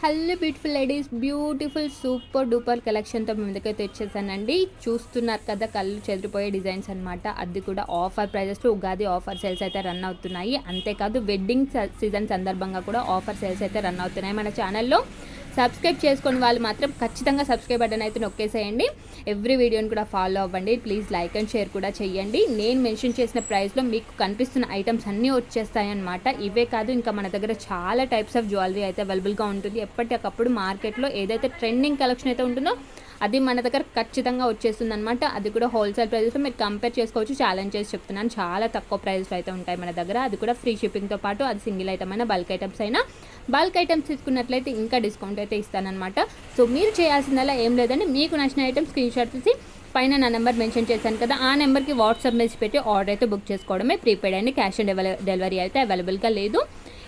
Hello beautiful ladies, beautiful super duper కలెక్షన్తో మీ ముందుకైతే వచ్చేసానండి. చూస్తున్నారు కదా, కళ్ళు చెదిరిపోయే డిజైన్స్ అనమాట. అది కూడా ఆఫర్ ప్రైజెస్లో ఉగాది ఆఫర్ సేల్స్ అయితే రన్ అవుతున్నాయి. అంతేకాదు వెడ్డింగ్ సీజన్ సందర్భంగా కూడా ఆఫర్ సేల్స్ అయితే రన్ అవుతున్నాయి. మన ఛానల్లో సబ్స్క్రైబ్ చేసుకుని వాళ్ళు మాత్రం ఖచ్చితంగా సబ్స్క్రైబ్ బటన్ అయితే నొక్కేసేయండి. ఎవ్రీ వీడియోని కూడా ఫాలో అవ్వండి. ప్లీజ్ లైక్ అండ్ షేర్ కూడా చేయండి. నేను మెన్షన్ చేసిన ప్రైస్లో మీకు కనిపిస్తున్న ఐటమ్స్ అన్నీ వచ్చేస్తాయన్నమాట. ఇవే కాదు, ఇంకా మన దగ్గర చాలా టైప్స్ ఆఫ్ జ్యువెలరీ అయితే అవైలబుల్గా ఉంటుంది. ఎప్పటికప్పుడు మార్కెట్లో ఏదైతే ట్రెండింగ్ కలెక్షన్ అయితే ఉంటుందో అది మన దగ్గర ఖచ్చితంగా వచ్చేస్తుంది అనమాట. అది కూడా హోల్సేల్ ప్రైస్లో మీరు కంపేర్ చేసుకోవచ్చు. ఛాలెంజ్ చేసి చెప్తున్నాను, చాలా తక్కువ ప్రైస్లో అయితే ఉంటాయి మన దగ్గర. అది కూడా ఫ్రీ షిప్పింగ్తో పాటు అది సింగిల్ ఐటమ్ అయినా బల్క్ ఐటమ్స్ అయినా, బల్క్ ఐటమ్స్ తీసుకున్నట్లయితే ఇంకా డిస్కౌంట్ అయితే ఇస్తానన్నమాట. సో మీరు చేయాల్సిందల్లా ఏం లేదండి, మీకు నచ్చిన ఐటమ్ స్క్రీన్ షాట్ తీసి పైన నా నెంబర్ మెన్షన్ చేశాను కదా, ఆ నెంబర్కి వాట్సాప్ మెసేజ్ పెట్టి ఆర్డర్ అయితే బుక్ చేసుకోవడమే. ప్రీపెయిడ్ అండి, క్యాష్ ఆన్ డెలివరీ అయితే అవైలబుల్గా లేదు.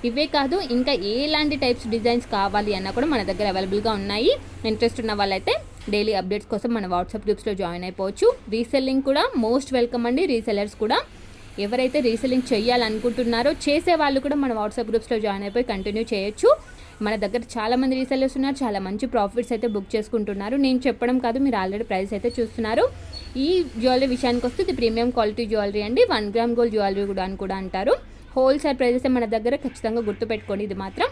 ఇవే కాదు, ఇంకా ఎలాంటి టైప్స్ డిజైన్స్ కావాలి అన్నా కూడా మన దగ్గర అవైలబుల్గా ఉన్నాయి. ఇంట్రెస్ట్ ఉన్న వాళ్ళైతే డైలీ అప్డేట్స్ కోసం మన వాట్సాప్ గ్రూప్స్లో జాయిన్ అయిపోవచ్చు. రీసెల్లింగ్ కూడా మోస్ట్ వెల్కమ్ అండి. రీసెల్లర్స్ కూడా ఎవరైతే రీసెల్లింగ్ చేయాలనుకుంటున్నారో చేసే వాళ్ళు కూడా మన వాట్సాప్ గ్రూప్స్లో జాయిన్ అయిపోయి కంటిన్యూ చేయొచ్చు. మన దగ్గర చాలామంది రీసెల్లర్స్ ఉన్నారు, చాలా మంచి ప్రాఫిట్స్ అయితే బుక్ చేసుకుంటున్నారు. నేను చెప్పడం కాదు, మీరు ఆల్రెడీ ప్రైస్ అయితే చూస్తున్నారు. ఈ జ్యువెలరీ విషయానికి వస్తే ఇది ప్రీమియం క్వాలిటీ జ్యువెలరీ అండి. 1 గ్రామ్ గోల్డ్ జ్యువెలరీ కూడా అని కూడా అంటారు. హోల్సేల్ ప్రైజెస్ మన దగ్గర ఖచ్చితంగా గుర్తుపెట్టుకోండి. ఇది మాత్రం,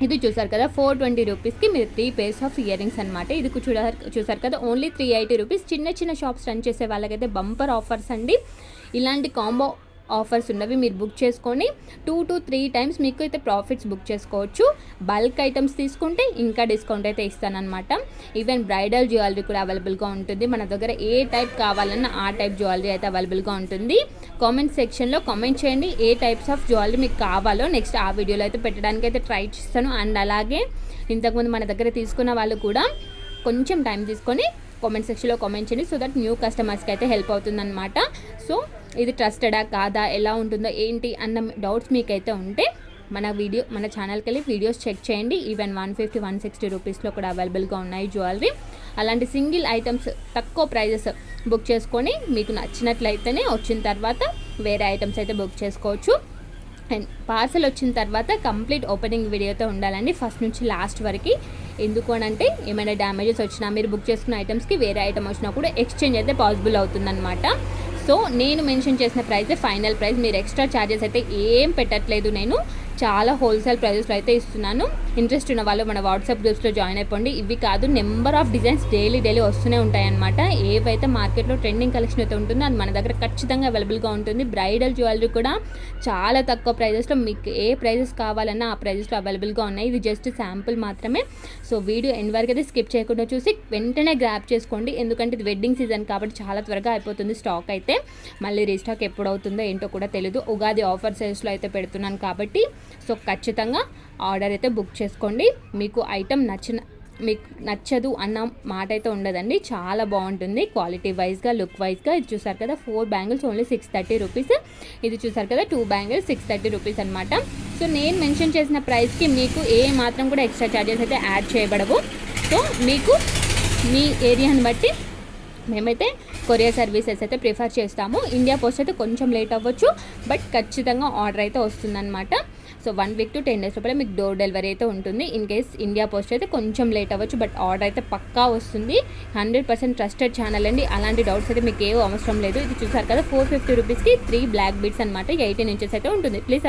ఇది చూసారు కదా 420 రూపీస్కి మీరు 3 పేర్స్ ఆఫ్ ఇయర్ రింగ్స్ అనమాట. ఇది చూసారు కదా ఓన్లీ 380 రూపీస్. చిన్న చిన్న షాప్స్ రన్ చేసే వాళ్ళకైతే బంపర్ ఆఫర్స్ అండి. ఇలాంటి కాంబో ఆఫర్స్ ఉన్నవి మీరు బుక్ చేసుకొని 2 to 3 టైమ్స్ మీకు అయితే ప్రాఫిట్స్ బుక్ చేసుకోవచ్చు. బల్క్ ఐటమ్స్ తీసుకుంటే ఇంకా డిస్కౌంట్ అయితే ఇస్తానన్నమాట. ఈవెన్ బ్రైడల్ జ్యువెలరీ కూడా అవైలబుల్గా ఉంటుంది. మన దగ్గర ఏ టైప్ కావాలన్నా ఆ టైప్ జ్యువెలరీ అయితే అవైలబుల్గా ఉంటుంది. కామెంట్ సెక్షన్లో కామెంట్ చేయండి ఏ టైప్స్ ఆఫ్ జ్యువెలరీ మీకు కావాలో. నెక్స్ట్ ఆ వీడియోలో అయితే పెట్టడానికి అయితే ట్రై చేస్తాను. అండ్ అలాగే ఇంతకుముందు మన దగ్గర తీసుకున్న వాళ్ళు కూడా కొంచెం టైం తీసుకొని కామెంట్ సెక్షన్లో కామెంట్ చేయండి, సో దట్ న్యూ కస్టమర్స్కి అయితే హెల్ప్ అవుతుందన్నమాట. సో ఇది ట్రస్టెడా కాదా, ఎలా ఉంటుందో ఏంటి అన్న డౌట్స్ మీకైతే ఉంటే మన ఛానల్కి వెళ్ళి వీడియోస్ చెక్ చేయండి. ఈవెన్ 150-160 రూపీస్లో కూడా అవైలబుల్గా ఉన్నాయి జ్యువెలరీ. అలాంటి సింగిల్ ఐటమ్స్ తక్కువ ప్రైజెస్ బుక్ చేసుకొని మీకు నచ్చినట్లయితేనే వచ్చిన తర్వాత వేరే ఐటమ్స్ అయితే బుక్ చేసుకోవచ్చు. అండ్ పార్సల్ వచ్చిన తర్వాత కంప్లీట్ ఓపెనింగ్ వీడియోతో ఉండాలండి, ఫస్ట్ నుంచి లాస్ట్ వరకు. ఎందుకు అని అంటే ఏమైనా డ్యామేజెస్ వచ్చినా, మీరు బుక్ చేసుకున్న ఐటమ్స్కి వేరే ఐటమ్ వచ్చినా కూడా ఎక్స్చేంజ్ అయితే పాసిబుల్ అవుతుందన్నమాట. సో నేను మెన్షన్ చేసిన ప్రైజే ఫైనల్ ప్రైస్. మీరు ఎక్స్ట్రా ఛార్జెస్ అయితే ఏం పెట్టట్లేదు. నేను చాలా హోల్సేల్ ప్రైజెస్లో అయితే ఇస్తున్నాను. ఇంట్రెస్ట్ ఉన్న వాళ్ళు మన వాట్సాప్ గ్రూప్స్లో జాయిన్ అయిపోండి. ఇవి కాదు, నెంబర్ ఆఫ్ డిజైన్స్ డైలీ వస్తూనే ఉంటాయన్నమాట. ఏవైతే మార్కెట్లో ట్రెండింగ్ కలెక్షన్ అయితే ఉంటుందో అది మన దగ్గర ఖచ్చితంగా అవైలబుల్గా ఉంటుంది. బ్రైడల్ జ్యువెలరీ కూడా చాలా తక్కువ ప్రైజెస్లో మీకు ఏ ప్రైజెస్ కావాలన్నా ఆ ప్రైజెస్లో అవైలబుల్గా ఉన్నాయి. ఇది జస్ట్ శాంపుల్ మాత్రమే. సో వీడియో ఎండ్ వరకు అయితే స్కిప్ చేయకుండా చూసి వెంటనే గ్రాప్ చేసుకోండి. ఎందుకంటే ఇది వెడ్డింగ్ సీజన్ కాబట్టి చాలా త్వరగా అయిపోతుంది స్టాక్ అయితే. మళ్ళీ రీస్టాక్ ఎప్పుడు అవుతుందో ఏంటో కూడా తెలియదు. ఉగాది ఆఫర్ సేల్స్లో అయితే పెడుతున్నాను కాబట్టి సో ఖచ్చితంగా ఆర్డర్ అయితే బుక్ చేసుకోండి. మీకు ఐటమ్ మీకు నచ్చదు అన్న మాట అయితే ఉండదండి. చాలా బాగుంటుంది క్వాలిటీ వైజ్గా, లుక్ వైజ్గా. ఇది చూసారు కదా 4 బ్యాంగిల్స్ ఓన్లీ 630 రూపీస్. ఇది చూసారు కదా 2 బ్యాంగిల్స్ 630 రూపీస్ అనమాట. సో నేను మెన్షన్ చేసిన ప్రైస్కి మీకు ఏ మాత్రం కూడా ఎక్స్ట్రా ఛార్జెస్ అయితే యాడ్ చేయబడవు. సో మీకు మీ ఏరియాని బట్టి మేమైతే కొరియర్ సర్వీసెస్ అయితే ప్రిఫర్ చేస్తాము. ఇండియా పోస్ట్ అయితే కొంచెం లేట్ అవ్వచ్చు, బట్ ఖచ్చితంగా ఆర్డర్ అయితే వస్తుందన్నమాట. సో 1 week to 10 days లోపల మీకు డోర్ డెలివరీ అయితే ఉంటుంది. ఇన్ కేస్ ఇండియా పోస్ట్ అయితే కొంచెం లేట్ అవ్వచ్చు, బట్ ఆర్డర్ అయితే పక్కా వస్తుంది. 100% ట్రస్టెడ్ ఛానల్ అండి. అలాంటి డౌట్స్ అయితే మీకు ఏవో అవసరం లేదు. ఇది చూసారు కదా 450 రూపీస్కి 3 బ్లాక్ బీడ్స్ అనమాట. 18 inches అయితే ఉంటుంది. ప్లీజ్